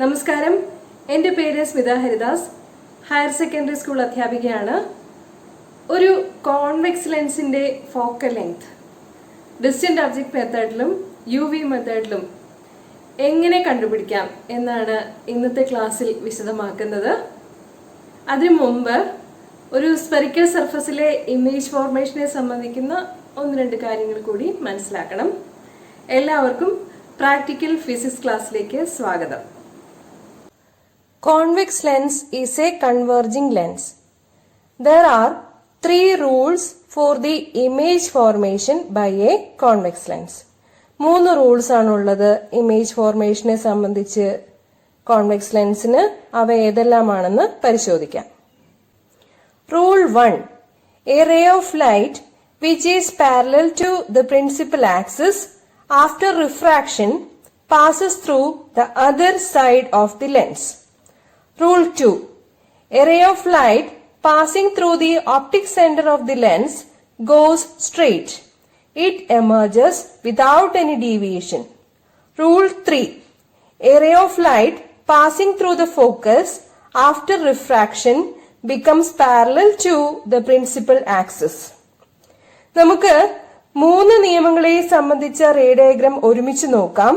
നമസ്കാരം, എൻ്റെ പേര് Smitha Haridas. Higher secondary school അധ്യാപികയാണ്. ഒരു കോൺവെക്സ് ലെൻസിൻ്റെ ഫോക്കൽ ലെങ്ത് ഡിസ്റ്റന്റ് ഒബ്ജക്റ്റ് മെത്തേഡിലും UV മെത്തേഡിലും എങ്ങനെ കണ്ടുപിടിക്കാം എന്നാണ് ഇന്നത്തെ ക്ലാസ്സിൽ വിശദമാക്കുന്നത്. അതിനു മുമ്പ് ഒരു സ്പെറിക്കൽ സർഫസിലെ ഇമേജ് ഫോർമേഷനെ സംബന്ധിക്കുന്ന 1-2 കാര്യങ്ങൾ കൂടി മനസ്സിലാക്കണം. എല്ലാവർക്കും പ്രാക്ടിക്കൽ ഫിസിക്സ് ക്ലാസ്സിലേക്ക് സ്വാഗതം. Convex lens is a converging lens. There are 3 rules for the image formation by a convex lens. 3 rules ആണുള്ളത് ഇമേജ് ഫോർമേഷനെ സംബന്ധിച്ച് കോൺവെക്സ് ലെൻസിന്. അവ ഏതെല്ലാമാണെന്ന് പരിശോധിക്കാം. Rule 1. A ray of light which is parallel to the principal axis after refraction passes through the other side of the lens. Rule 2. A ray of light passing through the optic center of the lens goes straight. It emerges without any deviation. Rule 3. A ray of light passing through the focus after refraction becomes parallel to the principal axis. നമുക്ക് 3 നിയമങ്ങളെ സംബന്ധിച്ച ray diagram ഒരുമിച്ച് നോക്കാം.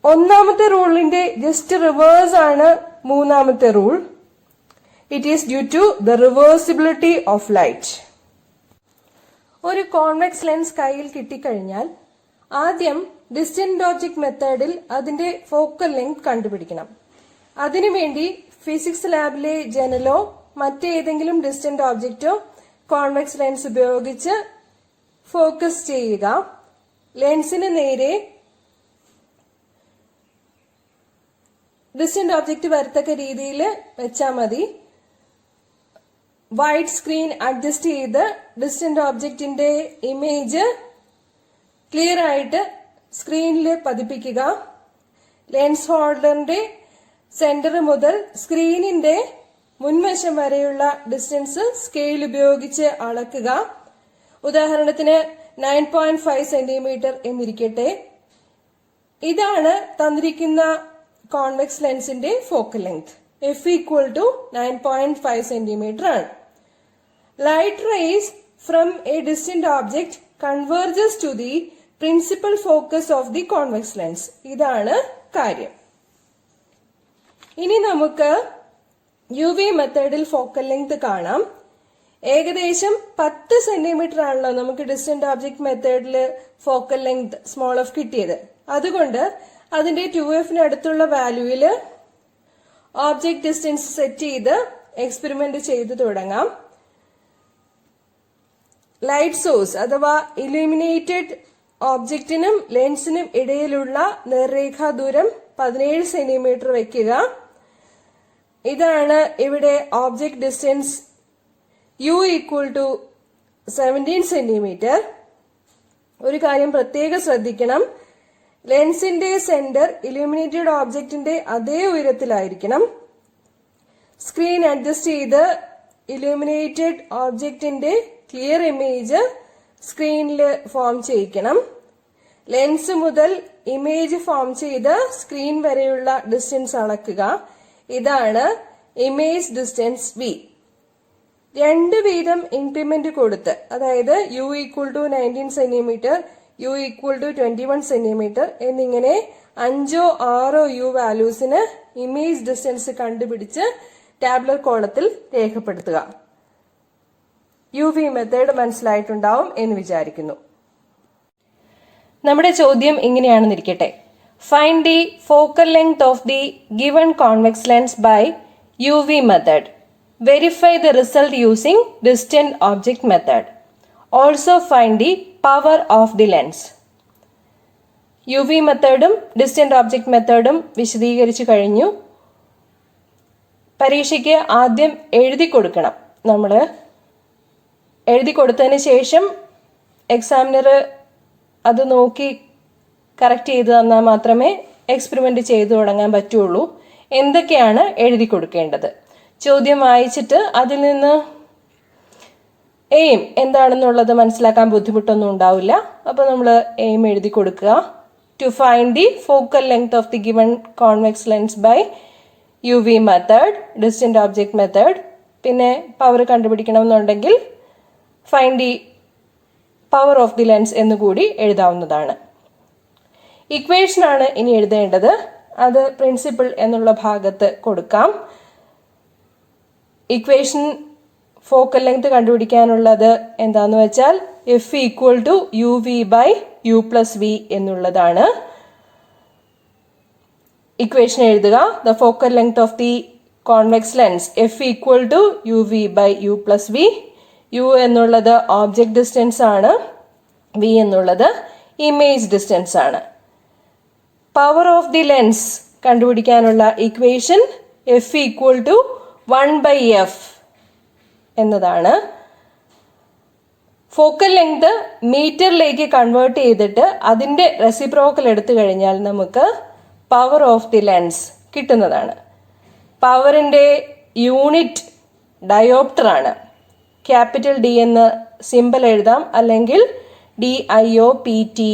ഒന്നാമത്തെ റൂളിന്റെ just reverse ആണ് മൂന്നാമത്തെ rule. It is due to the reversibility of light. ഒരു convex lens കയ്യിൽ കിട്ടിക്കഴിഞ്ഞാൽ ആദ്യം ഡിസ്റ്റന്റ് ഒബ്ജക്റ്റ് മെത്തേഡിൽ അതിന്റെ ഫോക്കൽ ലെങ്ത് കണ്ടുപിടിക്കണം. അതിനുവേണ്ടി ഫിസിക്സ് ലാബിലെ ജനലോ മറ്റേതെങ്കിലും ഡിസ്റ്റന്റ് ഒബ്ജക്റ്റോ കോൺവെക്സ് ലെൻസ് ഉപയോഗിച്ച് ഫോക്കസ് ചെയ്യുക. ലെൻസിന് നേരെ ഡിസ്റ്റന്റ് ഒബ്ജക്റ്റ് വരത്തക്ക രീതിയിൽ വെച്ചാൽ മതി. വൈഡ് സ്ക്രീൻ അഡ്ജസ്റ്റ് ചെയ്ത് ഡിസ്റ്റന്റ് ഒബ്ജക്റ്റിന്റെ ഇമേജ് ക്ലിയർ ആയിട്ട് സ്ക്രീനിൽ പതിപ്പിക്കുക. ലെൻസ് ഹോൾഡറിന്റെ സെന്റർ മുതൽ സ്ക്രീനിന്റെ മുൻവശം വരെയുള്ള ഡിസ്റ്റൻസ് സ്കെയിൽ ഉപയോഗിച്ച് അളക്കുക. ഉദാഹരണത്തിന് 9.5 സെന്റിമീറ്റർ എന്നിരിക്കട്ടെ. ഇതാണ് തന്നിരിക്കുന്ന കോൺവെക്സ് ലെൻസിന്റെ focal length. F equal to 9.5 centimetre ആണ്. Light rays from a distant object converges to the principal focus of the convex lens. ഇതാണ് കാര്യം. ഇനി നമുക്ക് UV മെത്തേഡിൽ ഫോക്കൽ ലെങ്ത് കാണാം. ഏകദേശം 10 സെന്റിമീറ്റർ ആണല്ലോ നമുക്ക് ഡിസ്റ്റന്റ് ഓബ്ജക്ട് മെത്തേഡിൽ ഫോക്കൽ ലെങ്ത് സ്മോൾ എഫ് കിട്ടിയത്. അതുകൊണ്ട് അതിന്റെ 2F അടുത്തുള്ള വാല്യൂവില് ഓബ്ജക്ട് ഡിസ്റ്റൻസ് സെറ്റ് ചെയ്ത് എക്സ്പെരിമെന്റ് ചെയ്തു തുടങ്ങാം. ലൈറ്റ് സോഴ്സ് അഥവാ ഇലുമിനേറ്റഡ് ഓബ്ജക്റ്റിനും ലെൻസിനും ഇടയിലുള്ള നേർരേഖാ ദൂരം 17 സെന്റിമീറ്റർ വെക്കുക. ഇതാണ് ഇവിടെ object distance. U equal to 17 centimetre. ഒരു കാര്യം പ്രത്യേകം ശ്രദ്ധിക്കണം, ലെൻസിന്റെ സെന്റർ ഇലുമിനേറ്റഡ് ഓബ്ജക്റ്റിന്റെ അതേ ഉയരത്തിലായിരിക്കണം. സ്ക്രീൻ അഡ്ജസ്റ്റ് ചെയ്ത് ഇലുമിനേറ്റഡ് ഓബ്ജക്റ്റിന്റെ ക്ലിയർ ഇമേജ് സ്ക്രീനിൽ ഫോം ചെയ്യിക്കണം. ലെൻസ് മുതൽ ഇമേജ് ഫോം ചെയ്ത് സ്ക്രീൻ വരെയുള്ള ഡിസ്റ്റൻസ് അളക്കുക. ഇതാണ് ഇമേജ് ഡിസ്റ്റൻസ് V. 2 വീതം ഇൻക്രിമെന്റ് കൊടുത്ത്, അതായത് U equal to 19 centimetre, U equal to 21 centimetre എന്നിങ്ങനെ 5 or 6 U വാല്യൂസിന് ഇമേജ് ഡിസ്റ്റൻസ് കണ്ടുപിടിച്ച് ടാബുലർ കോളത്തിൽ രേഖപ്പെടുത്തുക. UV മെത്തേഡ് മനസ്സിലായിട്ടുണ്ടാവും എന്ന് വിചാരിക്കുന്നു. നമ്മുടെ ചോദ്യം ഇങ്ങനെയാണെന്നിരിക്കട്ടെ. Find the focal length of the given convex lens by UV method. Verify the result using distant object method. Also find the power of the lens. UV മെത്തേഡും ഡിസ്റ്റന്റ് ഓബ്ജക്ട് മെത്തേഡും വിശദീകരിച്ചു കഴിഞ്ഞു. പരീക്ഷയ്ക്ക് ആദ്യം എഴുതി കൊടുക്കണം. നമ്മൾ എഴുതി കൊടുത്തതിന് ശേഷം എക്സാമിനർ അത് നോക്കി കറക്റ്റ് ചെയ്ത് തന്നാൽ മാത്രമേ എക്സ്പെരിമെന്റ് ചെയ്തു തുടങ്ങാൻ പറ്റുള്ളൂ. എന്തൊക്കെയാണ് എഴുതി കൊടുക്കേണ്ടത്? ചോദ്യം വായിച്ചിട്ട് അതിൽ നിന്ന് എയിം എന്താണെന്നുള്ളത് മനസ്സിലാക്കാൻ ബുദ്ധിമുട്ടൊന്നും ഉണ്ടാവില്ല. അപ്പോൾ നമ്മൾ എയിം എഴുതി കൊടുക്കുക. to find the focal length of the given convex lens by UV method, distant object method. പിന്നെ പവർ കണ്ടുപിടിക്കണമെന്നുണ്ടെങ്കിൽ find the power of the lens എന്നുകൂടി എഴുതാവുന്നതാണ്. ഇക്വേഷനാണ് ഇനി എഴുതേണ്ടത്. അത് പ്രിൻസിപ്പിൾ എന്നുള്ള ഭാഗത്ത് കൊടുക്കാം. ഇക്വേഷൻ ഫോക്കൽ ലെങ്ത് കണ്ടുപിടിക്കാനുള്ളത് എന്താന്ന് വെച്ചാൽ F equal to U V by U plus V എന്നുള്ളതാണ്. ഇക്വേഷൻ എഴുതുക. The focal length of the convex lens F equal to U V by U plus V. U എന്നുള്ളത് object distance ആണ്, V എന്നുള്ളത് image distance ആണ്. Power of the lens കണ്ടുപിടിക്കാനുള്ള equation F equal to 1/f എന്നതാണ്. Focal length മീറ്ററിലേക്ക് convert ചെയ്തിട്ട് അതിൻ്റെ reciprocal എടുത്തു കഴിഞ്ഞാൽ നമുക്ക് പവർ ഓഫ് ദി ലെൻസ് കിട്ടുന്നതാണ്. പവറിൻ്റെ യൂണിറ്റ് ഡയോപ്റ്റർ ആണ്. ക്യാപിറ്റൽ ഡി എന്ന് സിമ്പിൾ എഴുതാം, അല്ലെങ്കിൽ DIOPTRE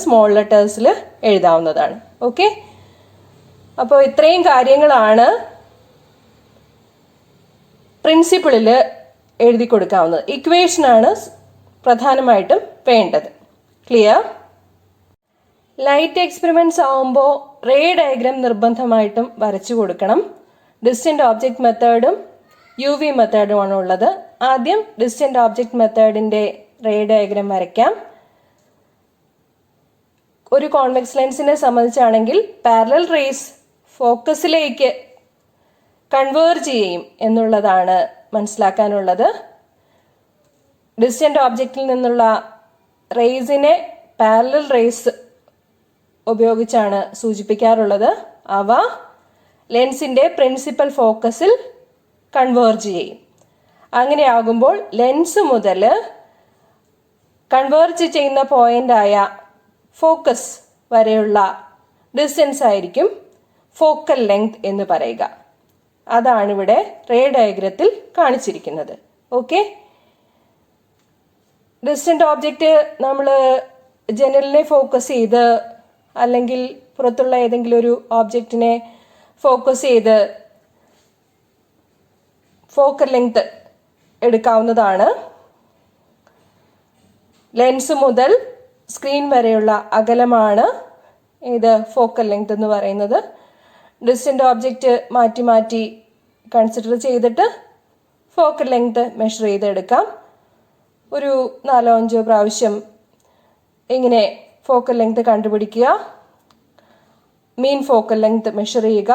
സ്മോൾ ലെറ്റേഴ്സിൽ എഴുതാവുന്നതാണ്. ഓക്കെ, അപ്പോൾ ഇത്രയും കാര്യങ്ങളാണ് പ്രിൻസിപ്പിളിൽ എഴുതി കൊടുക്കാവുന്നത്. ഇക്വേഷനാണ് പ്രധാനമായിട്ടും വേണ്ടത്. ക്ലിയർ? ലൈറ്റ് എക്സ്പെരിമെന്റ്സ് ആവുമ്പോൾ റേ ഡയഗ്രാം നിർബന്ധമായിട്ടും വരച്ചു കൊടുക്കണം. ഡിസ്റ്റന്റ് ഓബ്ജക്റ്റ് മെത്തേഡും UV മെത്തേഡുമാണ് ഉള്ളത്. ആദ്യം ഡിസ്റ്റന്റ് ഓബ്ജക്റ്റ് മെത്തേഡിന്റെ റേ ഡയഗ്രാം വരയ്ക്കാം. ഒരു കോൺവെക്സ് ലെൻസിനെ സംബന്ധിച്ചാണെങ്കിൽ പാരലൽ റേസ് ഫോക്കസിലേക്ക് കൺവേർജ് ചെയ്യും എന്നുള്ളതാണ് മനസ്സിലാക്കാനുള്ളത്. ഡിസ്റ്റന്റ് ഓബ്ജക്റ്റിൽ നിന്നുള്ള റേസിനെ പാരലൽ റേസ് ഉപയോഗിച്ചാണ് സൂചിപ്പിക്കാറുള്ളത്. അവ ലെൻസിന്റെ പ്രിൻസിപ്പൽ ഫോക്കസിൽ കൺവേർജ് ചെയ്യും. അങ്ങനെയാകുമ്പോൾ ലെൻസ് മുതൽ കൺവേർജ് ചെയ്യുന്ന പോയിന്റായ ഫോക്കസ് വരെയുള്ള ഡിസ്റ്റൻസ് ആയിരിക്കും ഫോക്കൽ ലെങ്ത് എന്ന് പറയുക. അതാണ് ഇവിടെ റേ ഡയഗ്രത്തിൽ കാണിച്ചിരിക്കുന്നത്. ഓക്കെ, ഡിസ്റ്റന്റ് ഓബ്ജക്റ്റ് നമ്മൾ ജനലിനെ ഫോക്കസ് ചെയ്ത് അല്ലെങ്കിൽ പുറത്തുള്ള ഏതെങ്കിലും ഒരു ഓബ്ജക്റ്റിനെ ഫോക്കസ് ചെയ്ത് ഫോക്കൽ ലെങ്ത് എടുക്കാവുന്നതാണ്. ലെൻസ് മുതൽ സ്ക്രീൻ വരെയുള്ള അകലമാണ് ഇത് ഫോക്കൽ ലെങ്ത് എന്ന് പറയുന്നത്. ഡിസ്റ്റന്റ് ഓബ്ജക്റ്റ് മാറ്റി മാറ്റി കൺസിഡർ ചെയ്തിട്ട് ഫോക്കൽ ലെങ്ത് മെഷർ ചെയ്തെടുക്കാം. ഒരു 4-5 പ്രാവശ്യം ഇങ്ങനെ ഫോക്കൽ ലെങ്ത് കണ്ടുപിടിക്കുക. മീൻ ഫോക്കൽ ലെങ്ത് മെഷർ ചെയ്യുക.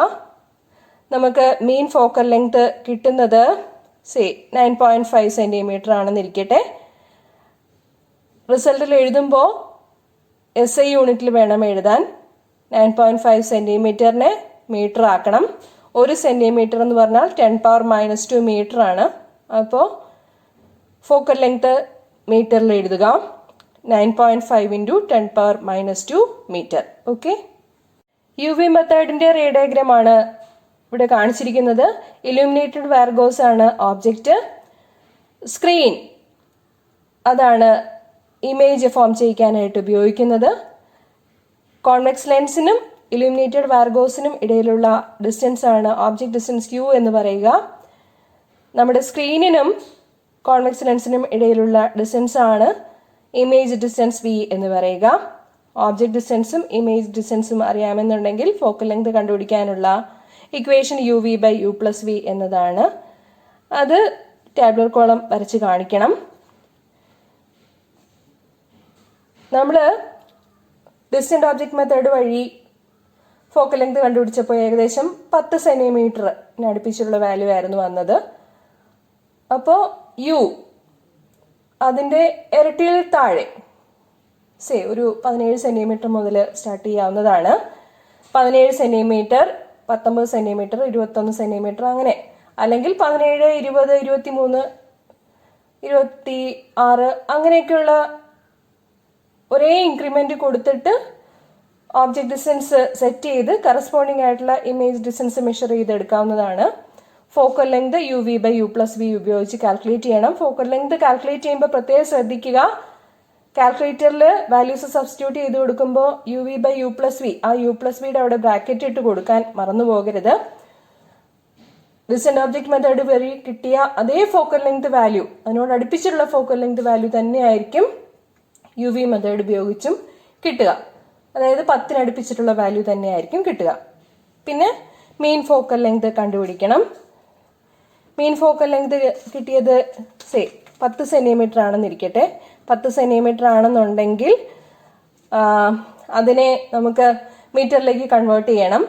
നമുക്ക് മീൻ ഫോക്കൽ ലെങ്ത് കിട്ടുന്നത് 9.5 സെൻറ്റിമീറ്റർ ആണെന്നിരിക്കട്ടെ. റിസൾട്ടിൽ എഴുതുമ്പോൾ SI യൂണിറ്റിൽ വേണം എഴുതാൻ. 9.5 സെൻറ്റിമീറ്ററിനെ മീറ്റർ ആക്കണം. 1 സെൻറ്റിമീറ്റർ എന്ന് പറഞ്ഞാൽ 10⁻⁻² മീറ്റർ ആണ്. അപ്പോൾ ഫോക്കൽ ലെങ്ത് മീറ്ററിൽ എഴുതുക. 9.5 × 10⁻⁻² മീറ്റർ. ഓക്കെ, UV മെത്തേഡിന്റെ റേ ഡയഗ്രാം ആണ് ഇവിടെ കാണിച്ചിരിക്കുന്നത്. ഇലുമിനേറ്റഡ് വാർഗോസ് ആണ് ഓബ്ജക്റ്റ്. സ്ക്രീൻ അതാണ് ഇമേജ് ഫോം ചെയ്യിക്കാനായിട്ട് ഉപയോഗിക്കുന്നത്. കോൺവെക്സ് ലെൻസിനും ഇലുമിനേറ്റഡ് വാർഗോസിനും ഇടയിലുള്ള ഡിസ്റ്റൻസ് ആണ് ഓബ്ജക്റ്റ് ഡിസ്റ്റൻസ് Q എന്ന് പറയുക. നമ്മുടെ സ്ക്രീനിനും കോൺവെക്സ് ലെൻസിനും ഇടയിലുള്ള ഡിസ്റ്റൻസ് ആണ് ഇമേജ് ഡിസ്റ്റൻസ് V എന്ന് പറയുക. ഓബ്ജക്റ്റ് ഡിസ്റ്റൻസും ഇമേജ് ഡിസ്റ്റൻസും അറിയാമെന്നുണ്ടെങ്കിൽ ഫോക്കൽ ലെങ്ത് കണ്ടുപിടിക്കാനുള്ള equation UV by U plus V എന്നതാണ്. അത് ടാബ്ലർ കോളം വരച്ച് കാണിക്കണം. നമ്മൾ ഡിസ്റ്റന്റ് ഓബ്ജക്റ്റ് മെത്തേഡ് വഴി ഫോക്കൽ ലെങ്ത് കണ്ടുപിടിച്ചപ്പോൾ ഏകദേശം 10 സെൻറ്റിമീറ്ററിന് അടുപ്പിച്ചുള്ള വാല്യൂ ആയിരുന്നു വന്നത്. അപ്പോൾ U അതിൻ്റെ ഇരട്ടിയിൽ താഴെ ഒരു 17 സെൻറ്റിമീറ്റർ മുതൽ സ്റ്റാർട്ട് ചെയ്യാവുന്നതാണ്. 17 സെൻറ്റിമീറ്റർ, 19 സെൻറ്റിമീറ്റർ, 21 സെൻറ്റിമീറ്റർ, അങ്ങനെ, അല്ലെങ്കിൽ 17, 20, 23, 26 അങ്ങനെയൊക്കെയുള്ള ഒരേ ഇൻക്രിമെന്റ് കൊടുത്തിട്ട് ഓബ്ജക്ട് ഡിസ്റ്റൻസ് സെറ്റ് ചെയ്ത് കറസ്പോണ്ടിങ് ആയിട്ടുള്ള ഇമേജ് ഡിസ്റ്റൻസ് മെഷർ ചെയ്തെടുക്കാവുന്നതാണ്. Focal length UV by U plus V ഉപയോഗിച്ച് കാൽക്കുലേറ്റ് ചെയ്യണം. ഫോക്കൽ ലെങ്ത് കാൽക്കുലേറ്റ് ചെയ്യുമ്പോൾ പ്രത്യേകം ശ്രദ്ധിക്കുക, കാൽക്കുലേറ്ററിൽ വാല്യൂസ് സബ്സ്റ്റിറ്റ്യൂട്ട് ചെയ്ത് കൊടുക്കുമ്പോൾ UV/U+V ആ U+Vയുടെ അവിടെ ബ്രാക്കറ്റ് ഇട്ട് കൊടുക്കാൻ മറന്നു പോകരുത്. ഡിസ്റ്റന്റ് ഒബ്ജക്റ്റ് മെത്തേഡ് വഴി കിട്ടിയ അതേ ഫോക്കൽ ലെങ്ത് വാല്യൂ, അതിനോട് അടുപ്പിച്ചിട്ടുള്ള ഫോക്കൽ ലെങ്ത് വാല്യൂ തന്നെയായിരിക്കും UV മെത്തേഡ് ഉപയോഗിച്ചും കിട്ടുക. അതായത് 10 അടുപ്പിച്ചിട്ടുള്ള വാല്യൂ തന്നെയായിരിക്കും കിട്ടുക. പിന്നെ മീൻ ഫോക്കൽ ലെങ്ത് കണ്ടുപിടിക്കണം. മീൻ ഫോക്കൽ ലെങ്ത് കിട്ടിയത് 10 സെന്റിമീറ്റർ ആണെന്നിരിക്കട്ടെ. 10 സെന്റിമീറ്റർ ആണെന്നുണ്ടെങ്കിൽ അതിനെ നമുക്ക് മീറ്ററിലേക്ക് കൺവേർട്ട് ചെയ്യണം.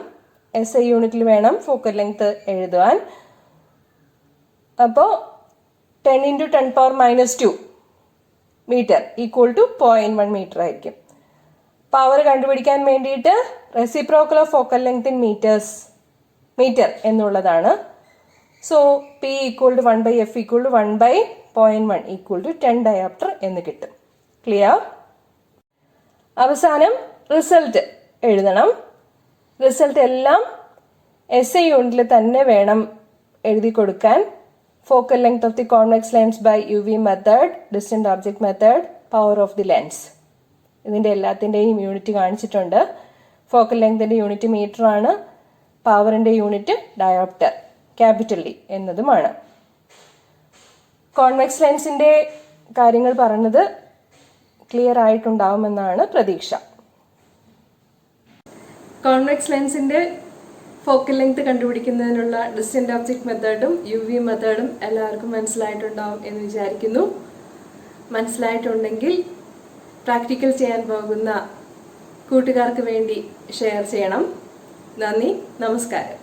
SI യൂണിറ്റിൽ വേണം ഫോക്കൽ ലെങ്ത് എഴുതുവാൻ. അപ്പോൾ 10 × 10⁻², മീറ്റർ ഈക്വൽ ടു 0.1 മീറ്റർ ആയിരിക്കും. പവർ കണ്ടുപിടിക്കാൻ വേണ്ടിയിട്ട് reciprocal of focal length in metre എന്നുള്ളതാണ്. സോ P = 1/F = 1/0.1 = 10 ഡയോപ്റ്റർ എന്ന് കിട്ടും. ക്ലിയർ? അവസാനം റിസൾട്ട് എഴുതണം. റിസൾട്ട് എല്ലാം SI യൂണിറ്റിൽ തന്നെ വേണം എഴുതി കൊടുക്കാൻ. Focal length of the convex lens by UV method, distant object method, power of the lens. ഇതിന്റെ എല്ലാത്തിൻ്റെയും യൂണിറ്റ് കാണിച്ചിട്ടുണ്ട്. ഫോക്കൽ ലെങ്തിന്റെ യൂണിറ്റ് മീറ്റർ ആണ്. പവറിന്റെ യൂണിറ്റ് ഡയോപ്റ്റർ, ക്യാപിറ്റൽ D എന്നതുമാണ്. കോൺവെക്സ് ലെൻസിന്റെ കാര്യങ്ങൾ പറഞ്ഞത് ക്ലിയർ ആയിട്ടുണ്ടാവുമെന്നാണ് പ്രതീക്ഷ. കോൺവെക്സ് ലെൻസിന്റെ ഫോക്കൽ ലെങ്ത് കണ്ടുപിടിക്കുന്നതിനുള്ള ഡിസ്റ്റന്റ് ഒബ്ജക്ട് മെത്തേഡും UV മെത്തേഡും എല്ലാവർക്കും മനസ്സിലായിട്ടുണ്ടാവും എന്ന് വിചാരിക്കുന്നു. മനസ്സിലായിട്ടുണ്ടെങ്കിൽ പ്രാക്ടിക്കൽ ചെയ്യാൻ പോകുന്ന കൂട്ടുകാർക്ക് വേണ്ടി ഷെയർ ചെയ്യണം. നന്ദി, നമസ്കാരം.